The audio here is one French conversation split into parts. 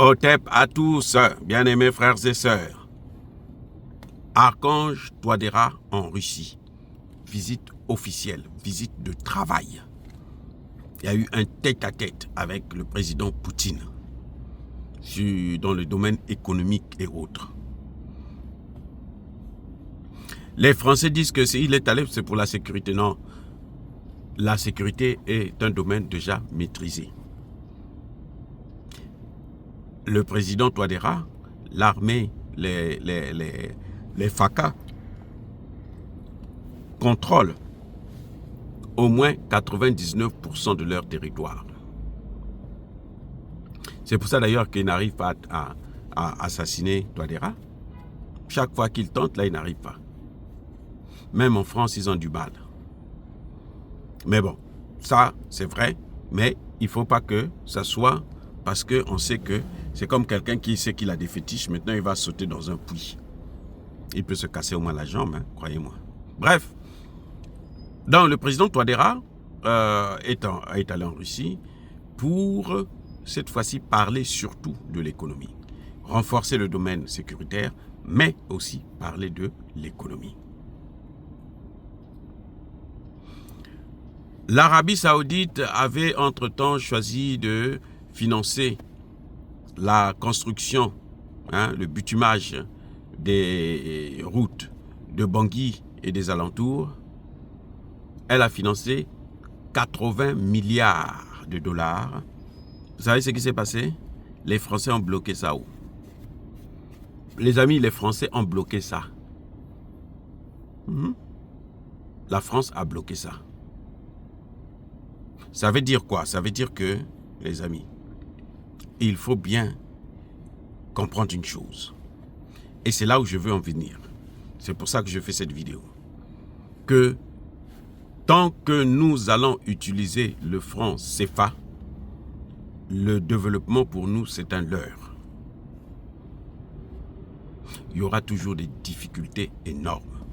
Otep à tous, bien-aimés frères et sœurs. Archange Touadéra en Russie. Visite officielle, visite de travail. Il y a eu un tête-à-tête avec le président Poutine dans le domaine économique et autres. Les Français disent que s'il est allé, c'est pour la sécurité. Non, la sécurité est un domaine déjà maîtrisé. Le président Touadéra, l'armée, les FACA contrôlent au moins 99% de leur territoire. C'est pour ça d'ailleurs qu'il n'arrive pas à assassiner Touadéra. Chaque fois qu'il tente, là, il n'arrive pas. Même en France, ils ont du mal. Mais bon, ça, c'est vrai, mais il ne faut pas que ça soit parce qu'on sait que c'est comme quelqu'un qui sait qu'il a des fétiches, maintenant il va sauter dans un puits. Il peut se casser au moins la jambe, hein, croyez-moi. Bref, donc le président Touadéra est allé en Russie pour, cette fois-ci, parler surtout de l'économie. Renforcer le domaine sécuritaire, mais aussi parler de l'économie. L'Arabie Saoudite avait entre-temps choisi de financer la construction, le bitumage des routes de Bangui et des alentours. Elle a financé 80 milliards de dollars. Vous savez ce qui s'est passé? Les Français ont bloqué ça. Les amis, les Français ont bloqué ça. La France a bloqué ça. Ça veut dire quoi? Ça veut dire que, les amis, il faut bien comprendre une chose. Et c'est là où je veux en venir. C'est pour ça que je fais cette vidéo. Que tant que nous allons utiliser le franc CFA, le développement pour nous, c'est un leurre. Il y aura toujours des difficultés énormes.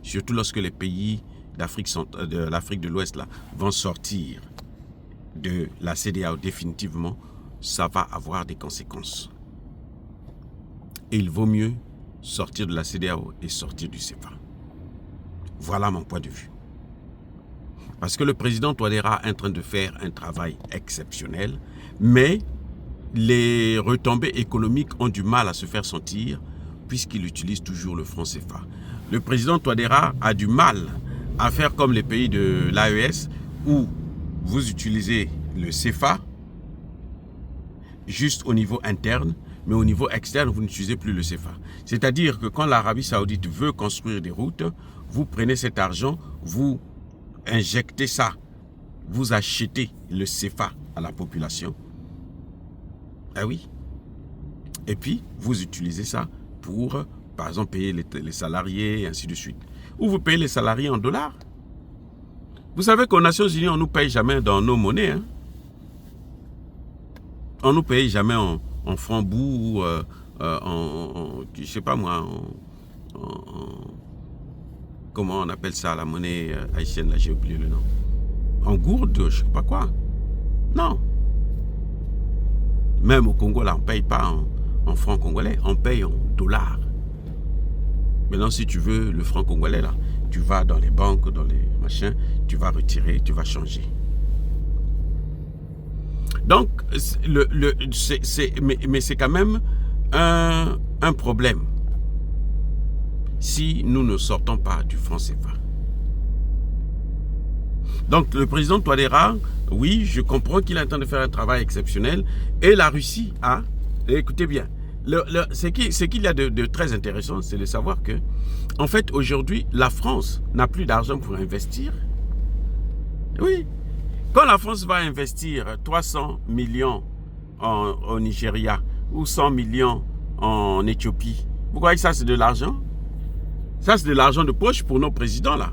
Surtout lorsque les pays de l'Afrique de l'Ouest vont sortir de la CEDEAO définitivement, ça va avoir des conséquences. Et il vaut mieux sortir de la CEDEAO et sortir du CFA. Voilà mon point de vue. Parce que le président Touadéra est en train de faire un travail exceptionnel, mais les retombées économiques ont du mal à se faire sentir puisqu'il utilise toujours le franc CFA. Le président Touadéra a du mal à faire comme les pays de l'AES où vous utilisez le CFA juste au niveau interne, mais au niveau externe, vous n'utilisez plus le CFA. C'est-à-dire que quand l'Arabie Saoudite veut construire des routes, vous prenez cet argent, vous injectez ça, vous achetez le CFA à la population. Ah oui. Et puis, vous utilisez ça pour, par exemple, payer les salariés et ainsi de suite. Ou vous payez les salariés en dollars. Vous savez qu'aux Nations Unies, on ne nous paye jamais dans nos monnaies. Hein? On ne nous paye jamais en francs bou, je ne sais pas moi, comment on appelle ça, la monnaie haïtienne, là j'ai oublié le nom. En gourde, je ne sais pas quoi. Non. Même au Congo, là, on ne paye pas en francs congolais, on paye en dollars. Maintenant, si tu veux le franc congolais, là, tu vas dans les banques, dans les machins, tu vas retirer, tu vas changer. Donc, mais c'est quand même un problème si nous ne sortons pas du franc CFA. Donc, le président Touadéra, oui, je comprends qu'il est en train de faire un travail exceptionnel. Et la Russie a, écoutez bien, ce qu'il y a de très intéressant, c'est de savoir que, en fait, aujourd'hui, la France n'a plus d'argent pour investir. Oui. Quand la France va investir 300 millions au Nigeria ou 100 millions en Éthiopie, vous croyez que ça, c'est de l'argent? Ça, c'est de l'argent de poche pour nos présidents, là.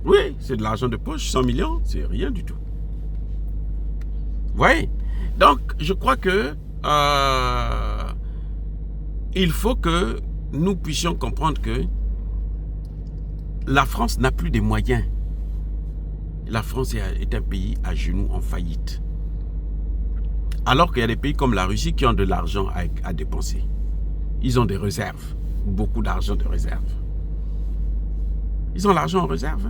Oui, c'est de l'argent de poche. 100 millions, c'est rien du tout. Vous voyez? Donc, je crois que il faut que nous puissions comprendre que la France n'a plus de moyens. La France est un pays à genoux en faillite. Alors qu'il y a des pays comme la Russie qui ont de l'argent à dépenser. Ils ont des réserves, beaucoup d'argent de réserve. Ils ont l'argent en réserve.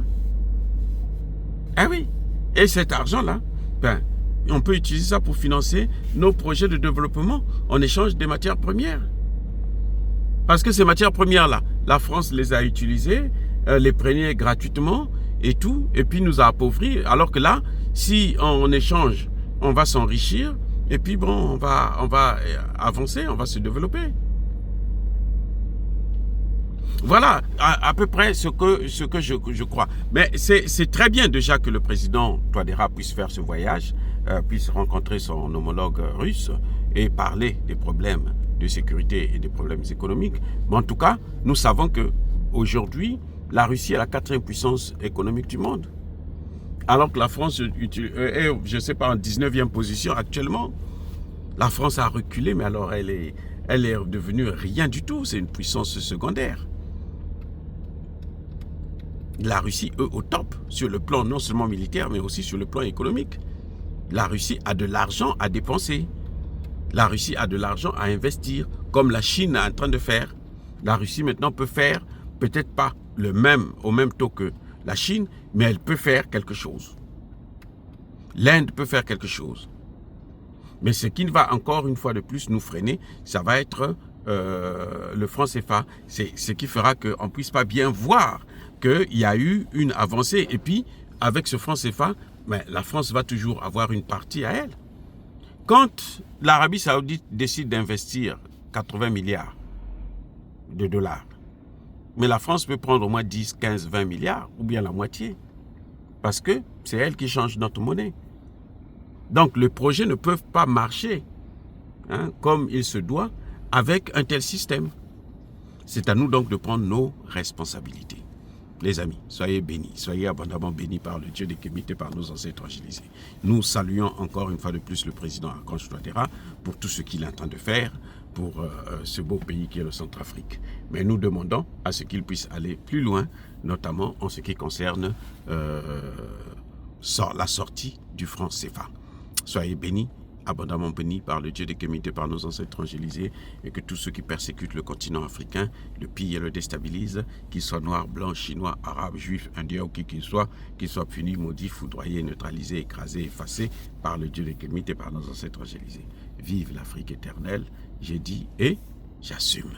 Ah oui. Et cet argent-là, on peut utiliser ça pour financer nos projets de développement en échange des matières premières. Parce que ces matières premières-là, la France les a utilisées, les prenait gratuitement et tout, et puis nous a appauvris. Alors que là, si en échange, on va s'enrichir, et puis bon, on va avancer, on va se développer. Voilà à peu près ce que je crois. Mais c'est très bien déjà que le président Touadéra puisse faire ce voyage, puisse rencontrer son homologue russe et parler des problèmes de sécurité et des problèmes économiques. Mais en tout cas, nous savons qu'aujourd'hui, la Russie est la 4e puissance économique du monde. Alors que la France est, je ne sais pas, en 19e position actuellement. La France a reculé, mais alors elle est devenue rien du tout. C'est une puissance secondaire. La Russie, eux, au top, sur le plan non seulement militaire, mais aussi sur le plan économique. La Russie a de l'argent à dépenser. La Russie a de l'argent à investir, comme la Chine est en train de faire. La Russie maintenant peut faire, peut-être pas au même taux que la Chine, mais elle peut faire quelque chose. L'Inde peut faire quelque chose. Mais ce qui va encore une fois de plus nous freiner, ça va être le franc CFA. C'est ce qui fera qu'on ne puisse pas bien voir qu'il y a eu une avancée. Et puis, avec ce franc CFA, la France va toujours avoir une partie à elle. Quand l'Arabie Saoudite décide d'investir 80 milliards de dollars, mais la France peut prendre au moins 10, 15, 20 milliards, ou bien la moitié, parce que c'est elle qui change notre monnaie. Donc, les projets ne peuvent pas marcher comme il se doit avec un tel système. C'est à nous donc de prendre nos responsabilités. Les amis, soyez bénis, soyez abondamment bénis par le Dieu des Kémites et par nos ancêtres agilisés. Nous saluons encore une fois de plus le président Archange Touadéra pour tout ce qu'il est en train de faire pour ce beau pays qui est le Centrafrique. Mais nous demandons à ce qu'il puisse aller plus loin, notamment en ce qui concerne la sortie du franc CFA. Soyez bénis, abondamment bénis par le Dieu des Kémites et par nos ancêtres angélisés, et que tous ceux qui persécutent le continent africain le pillent et le déstabilisent, qu'ils soient noirs, blancs, chinois, arabes, juifs, indiens ou qui qu'ils soient punis, maudits, foudroyés, neutralisés, écrasés, effacés par le Dieu des Kémites et par nos ancêtres angélisés. Vive l'Afrique éternelle, j'ai dit et j'assume.